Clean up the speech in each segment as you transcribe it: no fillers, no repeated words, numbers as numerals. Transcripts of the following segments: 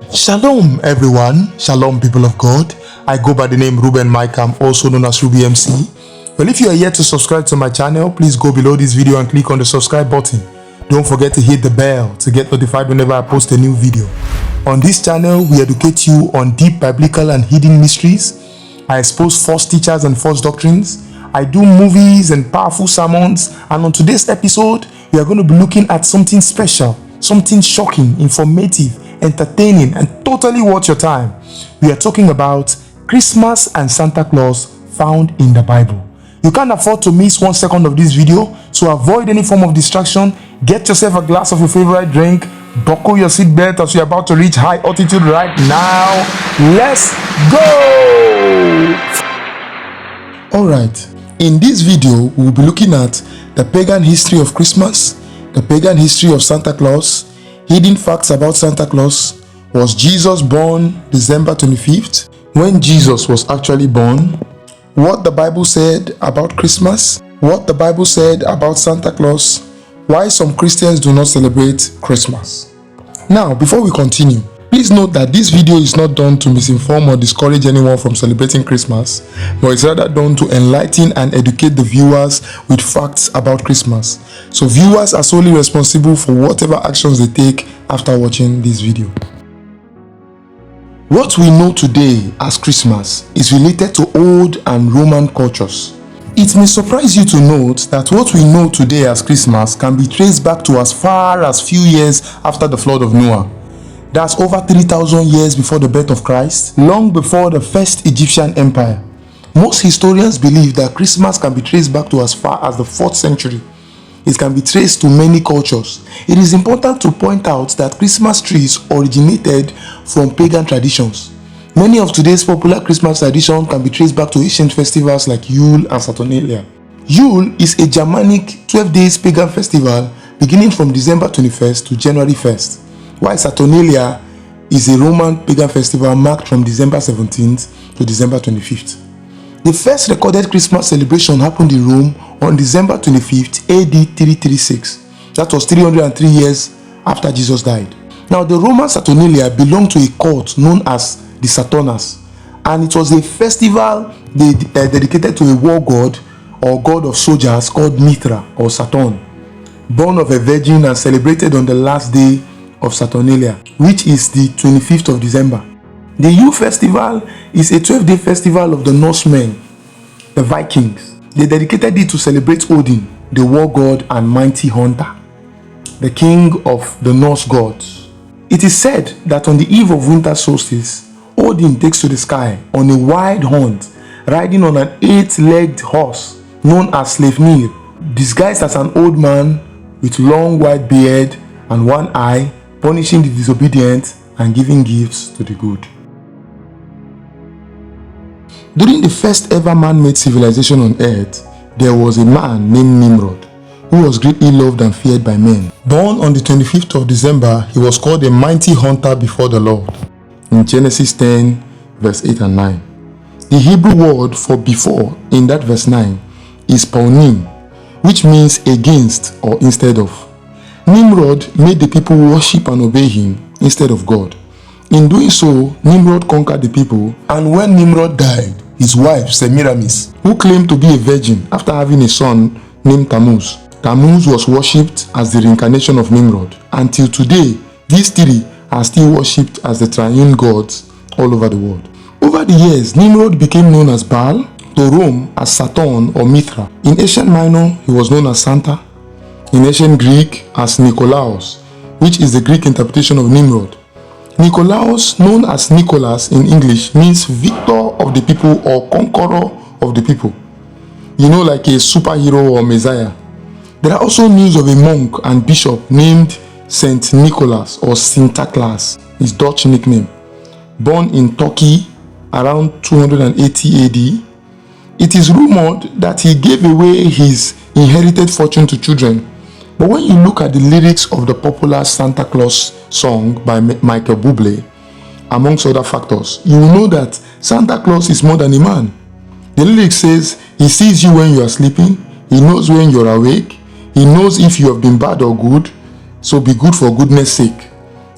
Shalom everyone, shalom people of God. I go by the name Ruben Mike, I'm also known as Ruby MC. Well, if you are yet to subscribe to my channel, please go below this video and click on the subscribe button. Don't forget to hit the bell to get notified whenever I post a new video. On this channel, we educate you on deep biblical and hidden mysteries. I expose false teachers and false doctrines. I do movies and powerful sermons, and on today's episode, we are going to be looking at something special, something shocking, informative, entertaining, and totally worth your time. We are talking about Christmas and Santa Claus found in the Bible. You can't afford to miss 1 second of this video, so avoid any form of distraction. Get yourself a glass of your favorite drink, buckle your seatbelt as you're about to reach high altitude right now. Let's go! Alright, in this video, we'll be looking at the pagan history of Christmas, the pagan history of Santa Claus, hidden facts about Santa Claus. Was Jesus born December 25th? When Jesus was actually born? What the Bible said about Christmas? What the Bible said about Santa Claus? Why some Christians do not celebrate Christmas? Now, before we continue, please note that this video is not done to misinform or discourage anyone from celebrating Christmas, but it's rather done to enlighten and educate the viewers with facts about Christmas. So viewers are solely responsible for whatever actions they take after watching this video. What we know today as Christmas is related to old and Roman cultures. It may surprise you to note that what we know today as Christmas can be traced back to as far as few years after the flood of Noah. That's over 3,000 years before the birth of Christ, long before the first Egyptian empire. Most historians believe that Christmas can be traced back to as far as the 4th century. It can be traced to many cultures. It is important to point out that Christmas trees originated from pagan traditions. Many of today's popular Christmas traditions can be traced back to ancient festivals like Yule and Saturnalia. Yule is a Germanic 12 days pagan festival beginning from December 21st to January 1st, while Saturnalia is a Roman pagan festival marked from December 17th to December 25th. The first recorded Christmas celebration happened in Rome on December 25th AD 336. That was 303 years after Jesus died. Now, the Roman Saturnalia belonged to a cult known as the Saturnals, and it was a festival dedicated to a war god or god of soldiers called Mithra or Saturn, born of a virgin and celebrated on the last day of Saturnalia, which is the 25th of December. The Yule festival is a 12-day festival of the Norsemen, the Vikings. They dedicated it to celebrate Odin, the war god and mighty hunter, the king of the Norse gods. It is said that on the eve of winter solstice, Odin takes to the sky on a wild hunt, riding on an 8-legged horse known as Sleipnir, disguised as an old man with long white beard and one eye, punishing the disobedient and giving gifts to the good. During the first ever man-made civilization on earth, there was a man named Nimrod, who was greatly loved and feared by men. Born on the 25th of December, he was called a mighty hunter before the Lord, in Genesis 10, verse 8 and 9. The Hebrew word for before in that verse 9 is paunim, which means against or instead of. Nimrod made the people worship and obey him instead of God. In doing so, Nimrod conquered the people, and when Nimrod died, his wife Semiramis, who claimed to be a virgin after having a son named Tammuz. Tammuz was worshipped as the reincarnation of Nimrod. Until today, these three are still worshipped as the triune gods all over the world. Over the years, Nimrod became known as Baal, to Rome as Saturn or Mithra. In Ancient Minor, he was known as Santa. In Ancient Greek as Nikolaos, which is the Greek interpretation of Nimrod. Nikolaos, known as Nicholas in English, means victor of the people or conqueror of the people. You know, like a superhero or messiah. There are also news of a monk and bishop named Saint Nicholas or Sinterklaas, his Dutch nickname, born in Turkey around 280 AD. It is rumored that he gave away his inherited fortune to children. But when you look at the lyrics of the popular Santa Claus song by Michael Bublé, amongst other factors, you will know that Santa Claus is more than a man. The lyric says, he sees you when you are sleeping, he knows when you are awake, he knows if you have been bad or good, so be good for goodness sake.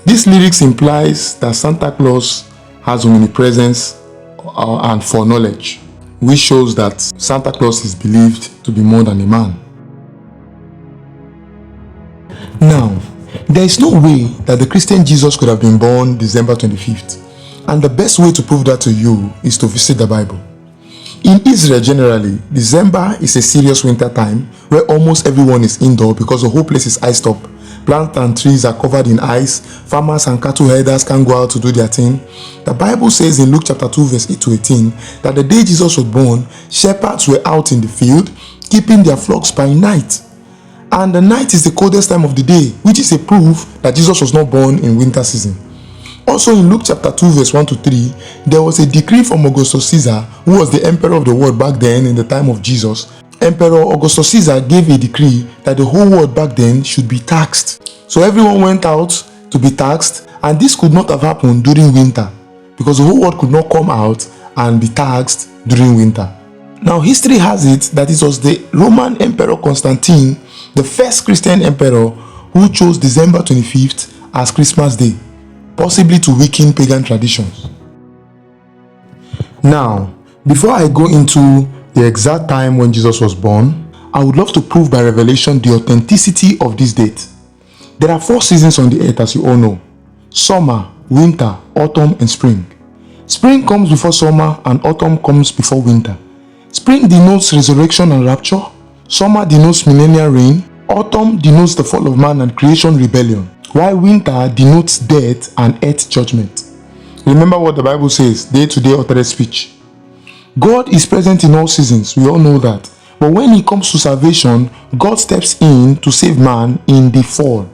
This lyrics implies that Santa Claus has omnipresence and foreknowledge, which shows that Santa Claus is believed to be more than a man. Now, there is no way that the Christian Jesus could have been born December 25th, and the best way to prove that to you is to visit the Bible. In Israel generally, December is a serious winter time where almost everyone is indoor because the whole place is iced up. Plants and trees are covered in ice. Farmers and cattle herders can't go out to do their thing. The Bible says in Luke chapter 2 verse 8 to 18 that the day Jesus was born, shepherds were out in the field keeping their flocks by night. And the night is the coldest time of the day, which is a proof that Jesus was not born in winter season. Also in Luke chapter 2 verse 1 to 3, there was a decree from Augustus Caesar, who was the emperor of the world back then in the time of Jesus. Emperor Augustus Caesar gave a decree that the whole world back then should be taxed. So everyone went out to be taxed, and this could not have happened during winter because the whole world could not come out and be taxed during winter. Now history has it that it was the Roman Emperor Constantine, the first Christian emperor, who chose December 25th as Christmas Day, possibly to weaken pagan traditions. Now, before I go into the exact time when Jesus was born, I would love to prove by revelation the authenticity of this date. There are 4 seasons on the earth, as you all know: summer, winter, autumn, and spring. Spring comes before summer and autumn comes before winter. Spring denotes resurrection and rapture. Summer denotes millennial reign. Autumn denotes the fall of man and creation rebellion, while winter denotes death and earth judgment. Remember what the Bible says, day-to-day uttered speech. God is present in all seasons, we all know that. But when it comes to salvation, God steps in to save man in the fall.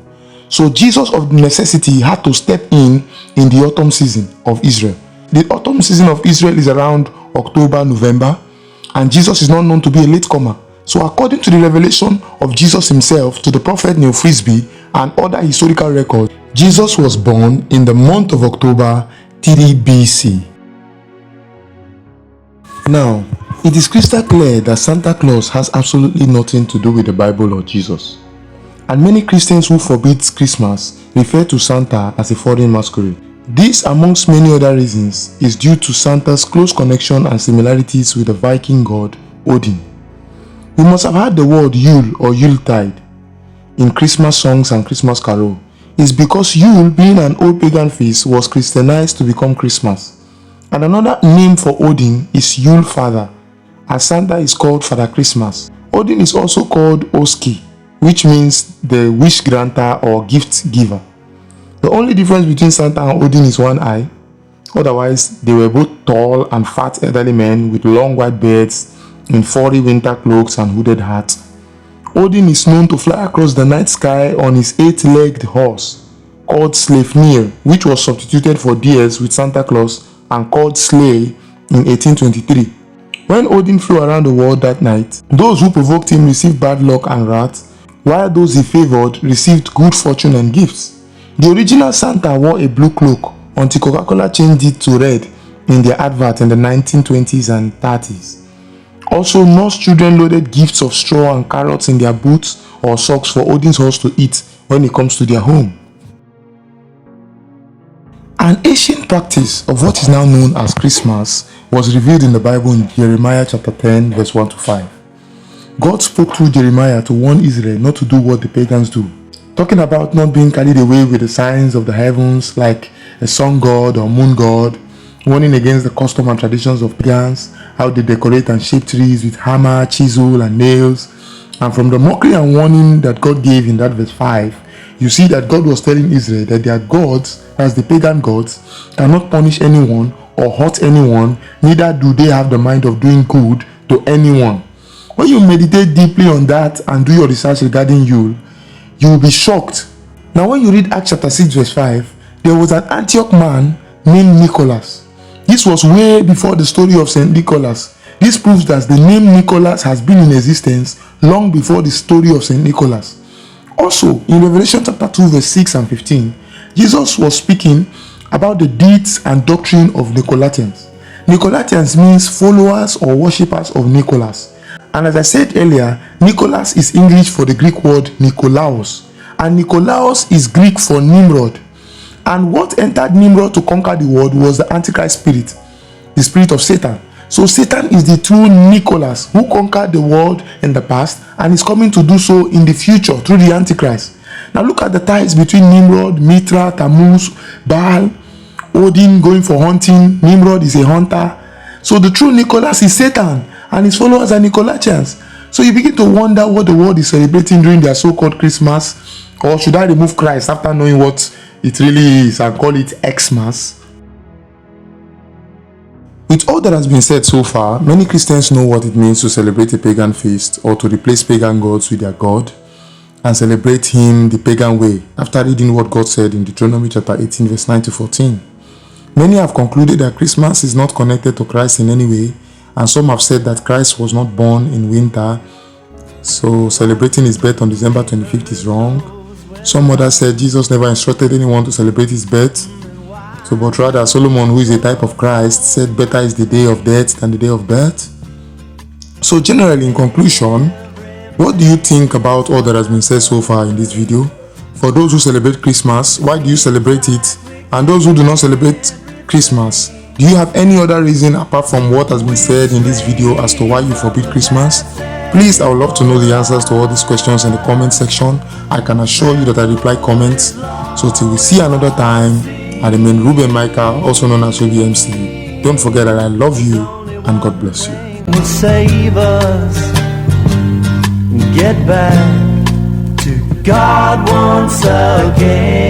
So Jesus of necessity had to step in the autumn season of Israel. The autumn season of Israel is around October, November, and Jesus is not known to be a latecomer. So according to the revelation of Jesus himself to the prophet Neil Frisbee and other historical records, Jesus was born in the month of October 3 BC. Now, it is crystal clear that Santa Claus has absolutely nothing to do with the Bible or Jesus. And many Christians who forbid Christmas refer to Santa as a foreign masquerade. This, amongst many other reasons, is due to Santa's close connection and similarities with the Viking god Odin. You must have heard the word Yule or Yuletide in Christmas songs and Christmas carol. It's because Yule, being an old pagan feast, was Christianized to become Christmas. And another name for Odin is Yule Father, as Santa is called Father Christmas. Odin is also called Oski, which means the wish granter or gift giver. The only difference between Santa and Odin is one eye. Otherwise, they were both tall and fat elderly men with long white beards in furry winter cloaks and hooded hats. Odin is known to fly across the night sky on his 8-legged horse called Sleipnir, which was substituted for deers with Santa Claus and called Sleigh in 1823. When Odin flew around the world that night, those who provoked him received bad luck and wrath, while those he favored received good fortune and gifts. The original Santa wore a blue cloak until Coca-Cola changed it to red in their advert in the 1920s and 30s. Also, Norse children loaded gifts of straw and carrots in their boots or socks for Odin's horse to eat when he comes to their home. An ancient practice of what is now known as Christmas was revealed in the Bible in Jeremiah chapter 10 verse 1 to 5. God spoke through Jeremiah to warn Israel not to do what the pagans do, talking about not being carried away with the signs of the heavens like a sun god or moon god, warning against the custom and traditions of pagans, how they decorate and shape trees with hammer, chisel, and nails. And from the mockery and warning that God gave in that verse 5, you see that God was telling Israel that their gods, as the pagan gods, cannot punish anyone or hurt anyone, neither do they have the mind of doing good to anyone. When you meditate deeply on that and do your research regarding Yule, you will be shocked. Now when you read Acts chapter 6 verse 5, there was an Antioch man named Nicholas. This was way before the story of St. Nicholas. This proves that the name Nicholas has been in existence long before the story of St. Nicholas. Also, in Revelation chapter 2 verse 6 and 15, Jesus was speaking about the deeds and doctrine of Nicolaitans. Nicolaitans means followers or worshippers of Nicholas. And as I said earlier, Nicholas is English for the Greek word Nikolaos, and Nikolaos is Greek for Nimrod. And what entered Nimrod to conquer the world was the Antichrist spirit, the spirit of Satan. So Satan is the true Nicholas who conquered the world in the past and is coming to do so in the future through the Antichrist. Now look at the ties between Nimrod, Mithra, Tammuz, Baal, Odin going for hunting. Nimrod is a hunter. So the true Nicholas is Satan and his followers are Nicolaitans. So you begin to wonder what the world is celebrating during their so-called Christmas, or should I remove Christ after knowing what it really is and call it Xmas? With all that has been said so far, many Christians know what it means to celebrate a pagan feast or to replace pagan gods with their God and celebrate him the pagan way after reading what God said in Deuteronomy chapter 18 verse 9 to 14. Many have concluded that Christmas is not connected to Christ in any way, and some have said that Christ was not born in winter, so celebrating his birth on December 25th is wrong. Some others said Jesus never instructed anyone to celebrate his birth, but rather Solomon, who is a type of Christ, said better is the day of death than the day of birth. So generally, in conclusion, what do you think about all that has been said so far in this video? For those who celebrate Christmas, why do you celebrate it? And those who do not celebrate Christmas, do you have any other reason apart from what has been said in this video as to why you forbid Christmas? Please, I would love to know the answers to all these questions in the comment section. I can assure you that I reply comments. So till we see another time, I remain Ruben Micah, also known as OBMC. Don't forget that I love you and God bless you. Will save us and get back to God once again.